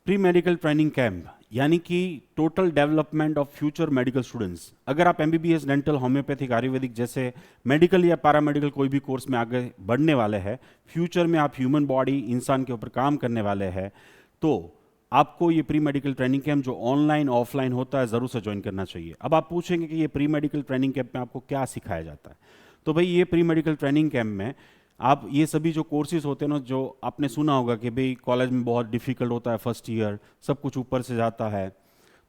Pre medical training camp यानी कि total development of future medical students. अगर आप एमबीबीएस, डेंटल, होम्योपैथिक, आयुर्वेदिक जैसे मेडिकल या पैरामेडिकल कोई भी कोर्स में आगे बढ़ने वाले हैं, फ्यूचर में आप ह्यूमन बॉडी, इंसान के ऊपर काम करने वाले हैं, तो आपको ये प्री मेडिकल ट्रेनिंग कैंप जो ऑनलाइन ऑफलाइन होता है ज़रूर से ज्वाइन करना चाहिए। अब आप पूछेंगे कि ये प्री मेडिकल ट्रेनिंग कैंप में आपको क्या सिखाया जाता है। तो भाई ये प्री मेडिकल ट्रेनिंग कैंप में आप ये सभी जो कोर्सेज होते हैं ना, जो आपने सुना होगा कि भाई कॉलेज में बहुत डिफिकल्ट होता है फर्स्ट ईयर, सब कुछ ऊपर से जाता है,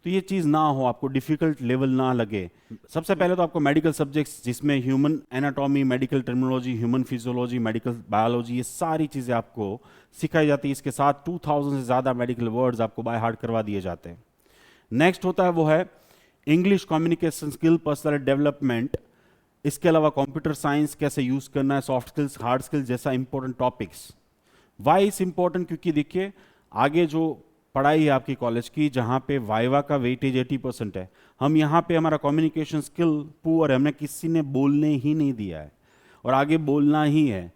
तो ये चीज़ ना हो, आपको डिफिकल्ट लेवल ना लगे। सबसे पहले तो आपको मेडिकल सब्जेक्ट्स जिसमें human anatomy, medical terminology, human physiology, medical biology, ये सारी चीज़ें आपको सिखाई जाती है। इसके साथ 2000 से ज़्यादा मेडिकल वर्ड्स आपको बाय हार्ट करवा दिए जाते हैं। नेक्स्ट होता है वो है English communication skill, personal development. इसके अलावा कंप्यूटर साइंस कैसे यूज़ करना है, सॉफ्ट स्किल्स, हार्ड स्किल्स जैसा important topics. Why is important? क्योंकि देखिए आगे जो पढ़ाई है आपकी कॉलेज की, जहाँ पे वाइवा का वेटेज 80% है, हम यहाँ पे हमारा कम्युनिकेशन स्किल पुअर है, हमने किसी ने बोलने ही नहीं दिया है और आगे बोलना ही है।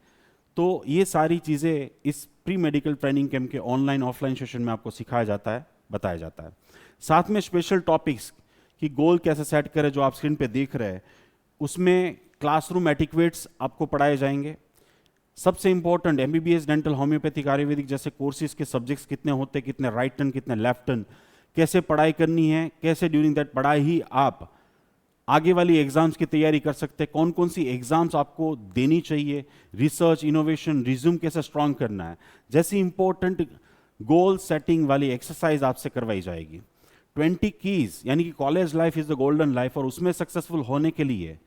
तो ये सारी चीज़ें इस प्री मेडिकल ट्रेनिंग कैंप के ऑनलाइन ऑफलाइन सेशन में आपको सिखाया जाता है, बताया जाता है। साथ में स्पेशल टॉपिक्स कि गोल कैसे सेट करें, जो आप स्क्रीन पे देख रहे हैं, उसमें क्लासरूम एटिक्वेट्स आपको पढ़ाए जाएंगे। सबसे important MBBS, dental, homeopathic, Ayurvedic जैसे कोर्सेज के सब्जेक्ट्स कितने होते हैं, कितने राइट टर्न, कितने लेफ्ट टर्न, कैसे पढ़ाई करनी है, कैसे ड्यूरिंग दैट पढ़ाई ही आप आगे वाली एग्जाम्स की तैयारी कर सकते हैं, कौन कौन सी एग्जाम्स आपको देनी चाहिए, रिसर्च, इनोवेशन, रिज्यूम कैसे स्ट्रांग करना है, जैसी इंपॉर्टेंट गोल सेटिंग वाली एक्सरसाइज आपसे करवाई जाएगी। 20 कीज यानी कि college life is the golden life, और उसमें सक्सेसफुल होने के लिए,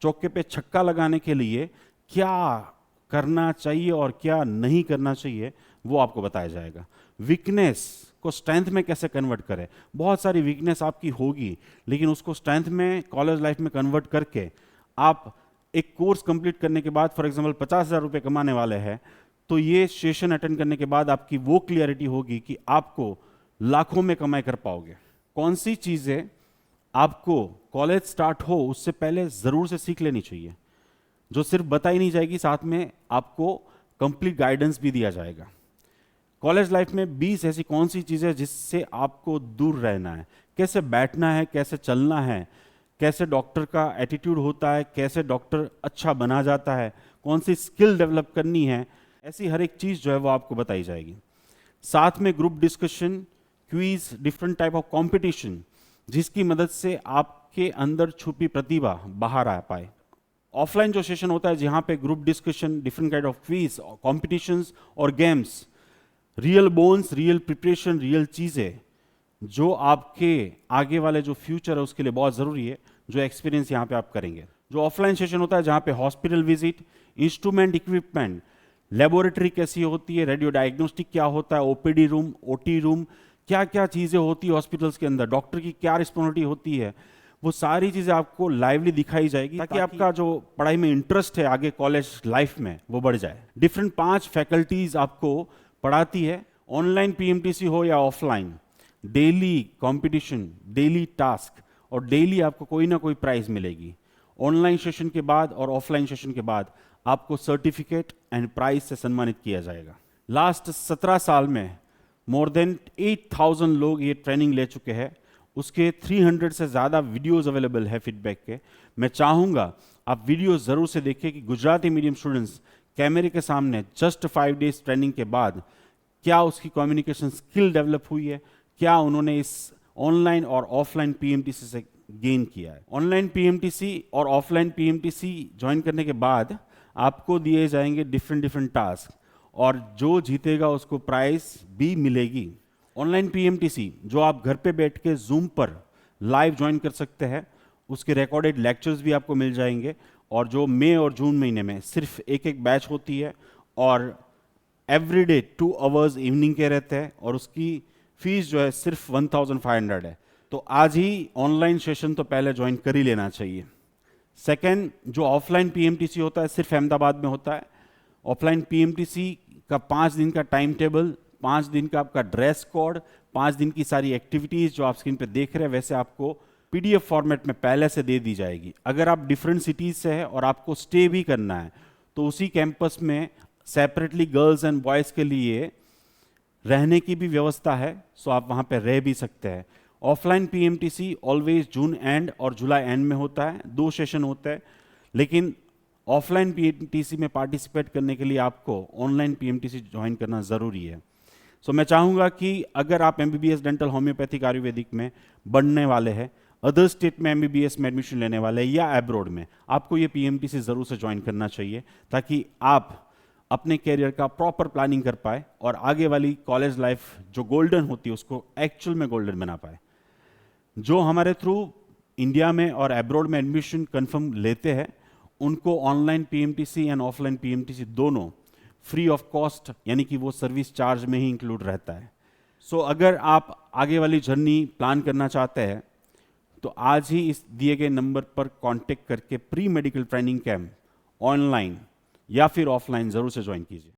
चौके पे छक्का लगाने के लिए क्या करना चाहिए और क्या नहीं करना चाहिए, वो आपको बताया जाएगा। वीकनेस को स्ट्रेंथ में कैसे कन्वर्ट करें, बहुत सारी वीकनेस आपकी होगी, लेकिन उसको स्ट्रेंथ में कॉलेज लाइफ में कन्वर्ट करके आप एक कोर्स कंप्लीट करने के बाद, फॉर एग्जांपल 50,000 रुपये कमाने वाले हैं, तो ये सेशन अटेंड करने के बाद आपकी वो क्लियरिटी होगी कि आपको लाखों में कमाई कर पाओगे। कौन सी चीज़ें आपको कॉलेज स्टार्ट हो उससे पहले ज़रूर से सीख लेनी चाहिए, जो सिर्फ बताई नहीं जाएगी, साथ में आपको कंप्लीट गाइडेंस भी दिया जाएगा। कॉलेज लाइफ में 20 ऐसी कौन सी चीज़ें जिससे आपको दूर रहना है, कैसे बैठना है, कैसे चलना है, कैसे डॉक्टर का एटीट्यूड होता है, कैसे डॉक्टर अच्छा बना जाता है, कौन सी स्किल डेवलप करनी है, ऐसी हर एक चीज़ जो है वो आपको बताई जाएगी। साथ में group discussion, quiz, different type of competition, जिसकी मदद से आपके अंदर छुपी प्रतिभा बाहर आ पाए। ऑफलाइन जो सेशन होता है जहाँ पे group discussion, different kind of quiz, competitions और games, real bones, real preparation, real चीज़ें जो आपके आगे वाले जो फ्यूचर है उसके लिए बहुत ज़रूरी है, जो एक्सपीरियंस यहाँ पे आप करेंगे। जो ऑफलाइन सेशन होता है जहाँ पे hospital visit, instrument, equipment, laboratory कैसी होती है, रेडियो डायग्नोस्टिक क्या होता है, ओपीडी रूम, ओटी रूम, क्या क्या चीज़ें होती है हॉस्पिटल्स के अंदर, डॉक्टर की क्या रिस्पॉन्सिबिलिटी होती है, वो सारी चीज़ें आपको लाइवली दिखाई जाएगी, ताकि आपका जो पढ़ाई में इंटरेस्ट है आगे कॉलेज लाइफ में वो बढ़ जाए। डिफरेंट 5 फैकल्टीज आपको पढ़ाती है, ऑनलाइन पीएमटीसी हो या offline, daily competition, daily task, और डेली आपको कोई ना कोई प्राइज मिलेगी। ऑनलाइन सेशन के बाद और ऑफलाइन सेशन के बाद आपको सर्टिफिकेट एंड प्राइज से सम्मानित किया जाएगा। लास्ट 17 साल में मोर देन 8,000 लोग ये ट्रेनिंग ले चुके हैं, उसके 300 से ज़्यादा वीडियोस अवेलेबल है फीडबैक के। मैं चाहूँगा आप वीडियो ज़रूर से देखें कि गुजराती मीडियम स्टूडेंट्स कैमरे के सामने जस्ट 5 डेज ट्रेनिंग के बाद क्या उसकी कम्युनिकेशन स्किल डेवलप हुई है, क्या उन्होंने इस ऑनलाइन और ऑफलाइन पीएमटीसी से गेन किया है। ऑनलाइन पीएमटीसी और ऑफलाइन पीएमटीसी ज्वाइन करने के बाद आपको दिए जाएंगे डिफरेंट टास्क, और जो जीतेगा उसको प्राइज भी मिलेगी। ऑनलाइन पीएमटीसी जो आप घर पे बैठ के जूम पर लाइव ज्वाइन कर सकते हैं, उसके रिकॉर्डेड लेक्चर्स भी आपको मिल जाएंगे, और जो मई और जून महीने में सिर्फ एक बैच होती है और एवरीडे 2 आवर्स इवनिंग के रहते हैं, और उसकी फीस जो है सिर्फ 1,500 है। तो आज ही ऑनलाइन सेशन तो पहले ज्वाइन कर ही लेना चाहिए। सेकेंड, जो ऑफलाइन पीएमटीसी होता है सिर्फ अहमदाबाद में होता है। ऑफलाइन पीएमटीसी का 5 दिन का टाइम टेबल, 5 दिन का आपका ड्रेस कोड, 5 दिन की सारी एक्टिविटीज जो आप स्क्रीन पे देख रहे हैं वैसे आपको पीडीएफ फॉर्मेट में पहले से दे दी जाएगी। अगर आप डिफरेंट सिटीज से हैं और आपको स्टे भी करना है तो उसी कैंपस में सेपरेटली गर्ल्स एंड बॉयज़ के लिए रहने की भी व्यवस्था है, सो आप वहाँ पे रह भी सकते हैं। ऑफलाइन पीएमटीसी ऑलवेज जून एंड और जुलाई एंड में होता है, 2 सेशन होते हैं, लेकिन ऑफलाइन पीएमटीसी में पार्टिसिपेट करने के लिए आपको ऑनलाइन पीएमटीसी ज्वाइन करना ज़रूरी है। सो मैं चाहूँगा कि अगर आप एमबीबीएस डेंटल होम्योपैथिक आयुर्वेदिक में बढ़ने वाले हैं, अदर स्टेट में एमबीबीएस में एडमिशन लेने वाले हैं या एब्रॉड में, आपको ये पीएमटीसी ज़रूर से ज्वाइन करना चाहिए, ताकि आप अपने कैरियर का प्रॉपर प्लानिंग कर पाए और आगे वाली कॉलेज लाइफ जो गोल्डन होती है उसको एक्चुअल में गोल्डन बना पाए। जो हमारे थ्रू इंडिया में और एब्रॉड में एडमिशन कंफर्म लेते हैं, उनको ऑनलाइन पीएमटीसी एंड ऑफलाइन पीएमटीसी दोनों फ्री ऑफ कॉस्ट, यानी कि वो सर्विस चार्ज में ही इंक्लूड रहता है। सो अगर आप आगे वाली जर्नी प्लान करना चाहते हैं तो आज ही इस दिए गए नंबर पर कांटेक्ट करके pre medical training camp online या फिर ऑफलाइन ज़रूर से ज्वाइन कीजिए।